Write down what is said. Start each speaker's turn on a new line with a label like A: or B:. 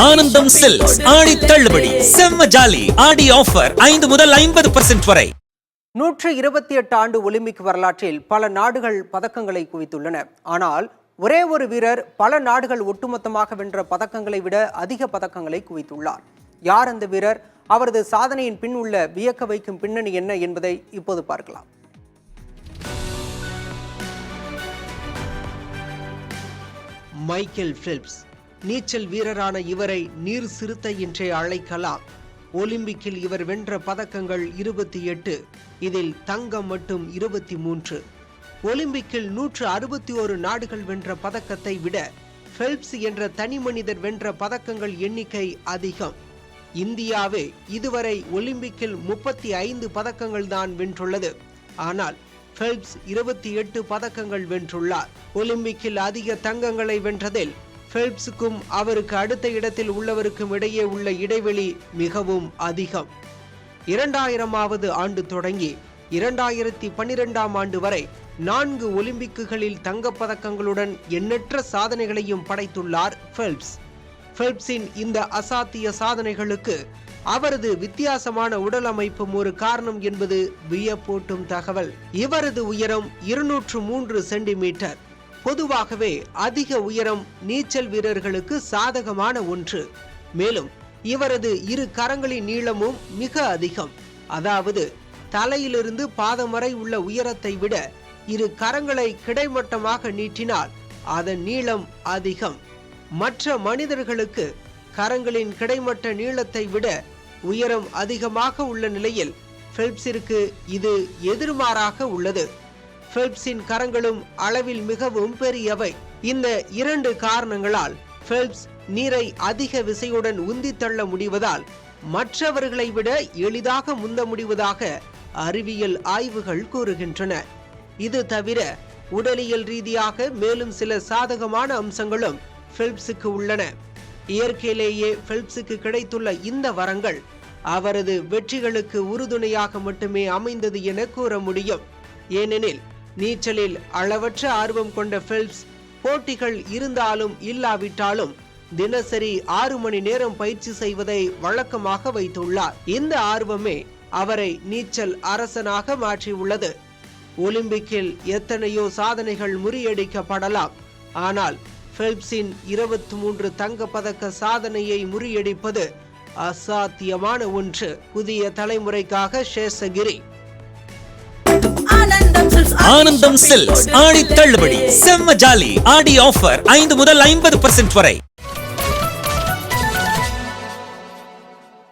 A: ஆனந்தம் சில்க்ஸ் ஆடி தள்ளுபடி செம்ம ஜாலி ஆடி ஆஃபர் 5 முதல் 50% வரை.
B: 128 ஆண்டு ஒலிம்பிக் வரலாற்றில் பல நாடுகள் பதக்கங்களை குவித்துள்ளன. ஆனால் ஒரே ஒரு வீரர் பல நாடுகள் ஒட்டுமொத்தமாக வென்ற பதக்கங்களை விட அதிக பதக்கங்களை குவித்துள்ளார். யார் அந்த வீரர்? அவரது சாதனையின் பின் உள்ள வியக்க வைக்கும் பின்னணி என்ன என்பதை இப்போது பார்க்கலாம்.
C: Michael Phelps. நீச்சல் வீரரான இவரை நீர் சிறுத்தை என்றே அழைக்கலாம். ஒலிம்பிக்கில் இவர் வென்ற பதக்கங்கள் 28, இதில் தங்கம் மட்டும் 23. ஒலிம்பிக்கில் 161 நாடுகள் வென்ற பதக்கத்தை விட ஃபெல்ப்ஸ் என்ற தனி மனிதர் வென்ற பதக்கங்கள் எண்ணிக்கை அதிகம். இந்தியாவே இதுவரை ஒலிம்பிக்கில் 35 பதக்கங்கள் தான் வென்றுள்ளது. ஆனால் ஃபெல்ப்ஸ் 28 பதக்கங்கள் வென்றுள்ளார். ஒலிம்பிக்கில் அதிக தங்கங்களை வென்றதில் ஃபெல்ப்ஸுக்கும் அவருக்கு அடுத்த இடத்தில் உள்ளவருக்கும் இடையே உள்ள இடைவெளி மிகவும் அதிகம். 2000ஆவது ஆண்டு தொடங்கி 2012ஆம் ஆண்டு வரை 4 ஒலிம்பிக்குகளில் தங்கப்பதக்கங்களுடன் எண்ணற்ற சாதனைகளையும் படைத்துள்ளார் ஃபெல்ப்ஸ். ஃபெல்ப்ஸின் இந்த அசாத்திய சாதனைகளுக்கு அவரது வித்தியாசமான உடல் அமைப்பும் ஒரு காரணம் என்பது வியப்பூட்டும் தகவல். இவரது உயரம் 203 சென்டிமீட்டர். பொதுவாகவே அதிக உயரம் நீச்சல் வீரர்களுக்கு சாதகமான ஒன்று. மேலும் இவரது இரு கரங்களின் நீளமும் மிக அதிகம். அதாவது தலையிலிருந்து பாதம் வரை உள்ள உயரத்தை விட இரு கரங்களை கிடைமட்டமாக நீட்டினால் அதன் நீளம் அதிகம். மற்ற மனிதர்களுக்கு கரங்களின் கிடைமட்ட நீளத்தை விட உயரம் அதிகமாக உள்ள நிலையில் ஃபெல்ப்ஸிற்கு இது எதிர்மாறாக உள்ளது. ஃபெல்ப்ஸின் கரங்களும் அளவில் மிகவும் பெரியவை. இந்த 2 காரணங்களால் ஃபெல்ப்ஸ் நீரை அதிக விசையுடன் உந்தி தள்ள முடிவதால் மற்றவர்களை விட எளிதாக முந்த முடிவதாக அறிவியல் ஆய்வுகள் கூறுகின்றன. இது தவிர உடலியல் ரீதியாக மேலும் சில சாதகமான அம்சங்களும் ஃபெல்ப்ஸுக்கு உள்ளன. இயற்கையிலேயே ஃபெல்ப்ஸுக்கு கிடைத்துள்ள இந்த வரங்கள் அவரது வெற்றிகளுக்கு உறுதுணையாக மட்டுமே அமைந்தது என கூற முடியும். ஏனெனில் நீச்சலில் அளவற்ற ஆர்வம் கொண்ட ஃபெல்ப்ஸ் போட்டிகள் இருந்தாலும் இல்லாவிட்டாலும் தினசரி 6 மணி நேரம் பயிற்சி செய்வதை வழக்கமாக வைத்துள்ளார். இந்த ஆர்வமே அவரை நீச்சல் அரசனாக மாற்றியுள்ளது. ஒலிம்பிக்கில் எத்தனையோ சாதனைகள் முறியடிக்கப்படலாம். ஆனால் ஃபெல்ப்ஸின் 23 தங்க பதக்க சாதனையை முறியடிப்பது அசாத்தியமான ஒன்று. புதிய தலைமுறைக்காக சேஷகிரி.
A: ஆனந்தம் சில்க்ஸ் ஆடி தள்ளுபடி செம்ம ஜாலி ஆடி ஆஃபர் 5 முதல் 50% வரை.